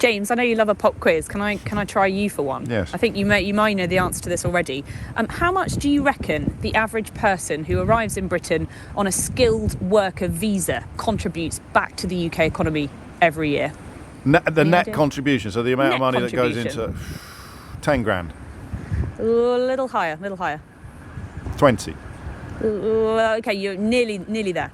James, I know you love a pop quiz. Can I try you for one? Yes. I think you might know the answer to this already. How much do you reckon the average person who arrives in Britain on a skilled worker visa contributes back to the UK economy every year? The net contribution, so the amount of money that goes into 10 grand. A little higher. 20. Okay, you're nearly there.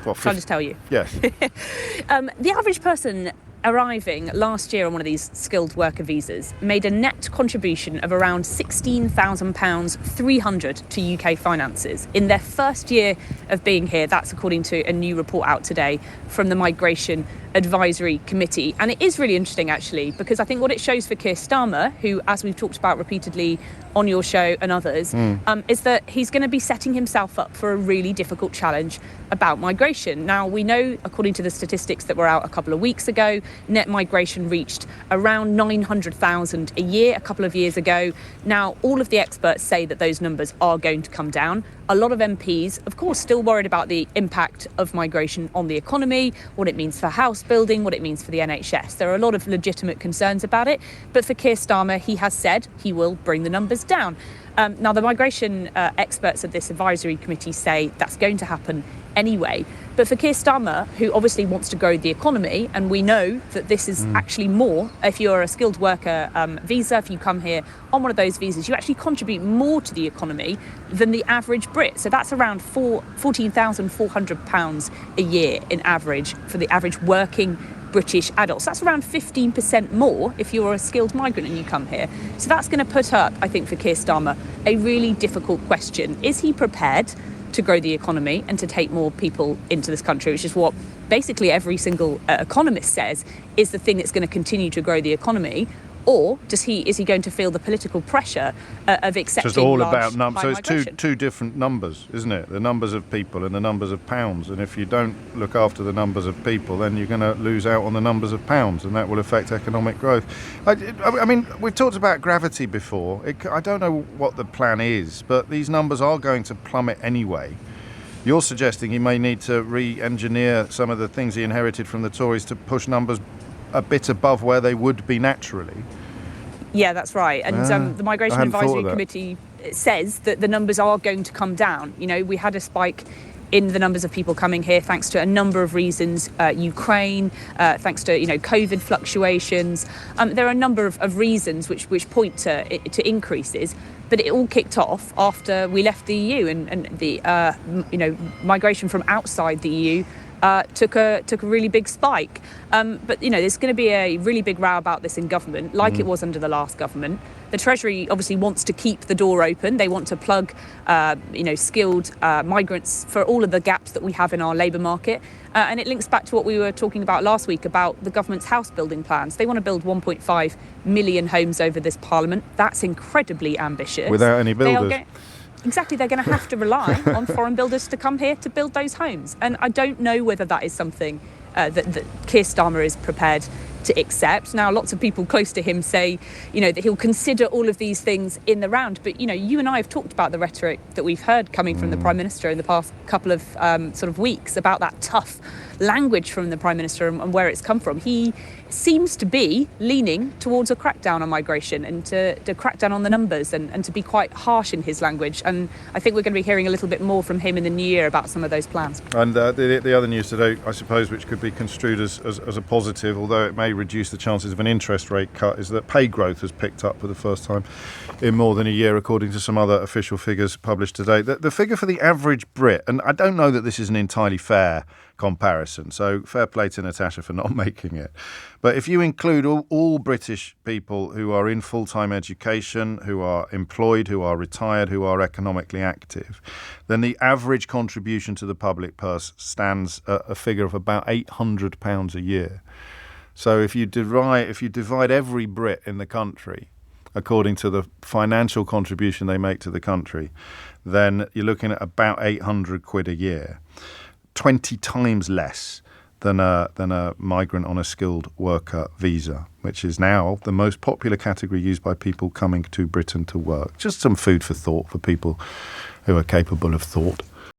What, Shall I just tell you? Yes. The average person arriving last year on one of these skilled worker visas made a net contribution of around £16,000 300 to UK finances in their first year of being here. That's according to a new report out today from the Migration Advisory Committee. And it is really interesting, actually, because I think what it shows for Keir Starmer, who, as we've talked about repeatedly on your show and others, is that he's going to be setting himself up for a really difficult challenge about migration. Now, we know, according to the statistics that were out a couple of weeks ago, net migration reached around 900,000 a year a couple of years ago. Now, all of the experts say that those numbers are going to come down. A lot of MPs, of course, still worried about the impact of migration on the economy, what it means for house building, what it means for the NHS. There are a lot of legitimate concerns about it. But for Keir Starmer, he has said he will bring the numbers down. Now, the migration experts at this advisory committee say that's going to happen anyway. But for Keir Starmer, who obviously wants to grow the economy, and we know that this is actually more, if you're a skilled worker visa, if you come here on one of those visas, you actually contribute more to the economy than the average Brit. So that's around £14,400 a year in average for the average working British adults. That's around 15% more if you're a skilled migrant and you come here. So that's going to put up, I think, for Keir Starmer, a really difficult question. Is he prepared to grow the economy and to take more people into this country, which is what basically every single economist says is the thing that's going to continue to grow the economy? Or is he going to feel the political pressure of accepting So it's all large, about numbers. So it's migration? two different numbers, isn't it? The numbers of people and the numbers of pounds. And if you don't look after the numbers of people, then you're going to lose out on the numbers of pounds, and that will affect economic growth. I mean, we've talked about gravity before. I don't know what the plan is, but these numbers are going to plummet anyway. You're suggesting he may need to re-engineer some of the things he inherited from the Tories to push numbers a bit above where they would be naturally. Yeah, that's right. And the Migration Advisory Committee says that the numbers are going to come down. You know, we had a spike in the numbers of people coming here thanks to a number of reasons, Ukraine, thanks to, COVID fluctuations. There are a number of reasons which point to increases. But it all kicked off after we left the EU and the, migration from outside the EU took a really big spike. But, there's going to be a really big row about this in government, like it was under the last government. The Treasury obviously wants to keep the door open. They want to plug, skilled migrants for all of the gaps that we have in our labour market. And it links back to what we were talking about last week about the government's house building plans. They want to build 1.5 million homes over this parliament. That's incredibly ambitious. Without any builders. Exactly, they're going to have to rely on foreign builders to come here to build those homes. And I don't know whether that is something that Keir Starmer is prepared to accept. Now, lots of people close to him say, that he'll consider all of these things in the round. But, you and I have talked about the rhetoric that we've heard coming from the Prime Minister in the past couple of sort of weeks about that tough language from the Prime Minister and where it's come from. He seems to be leaning towards a crackdown on migration and to crack down on the numbers and to be quite harsh in his language. And I think we're going to be hearing a little bit more from him in the new year about some of those plans. And the other news today, I suppose, which could be construed as a positive, although it may reduce the chances of an interest rate cut, is that pay growth has picked up for the first time in more than a year, according to some other official figures published today. The figure for the average Brit, and I don't know that this is an entirely fair comparison, so fair play to Natasha for not making it. But if you include all British people who are in full-time education, who are employed, who are retired, who are economically active, then the average contribution to the public purse stands at a figure of about £800 a year. So if you divide every Brit in the country according to the financial contribution they make to the country, then you're looking at about 800 quid a year. 20 times less than a migrant on a skilled worker visa, which is now the most popular category used by people coming to Britain to work. Just some food for thought for people who are capable of thought.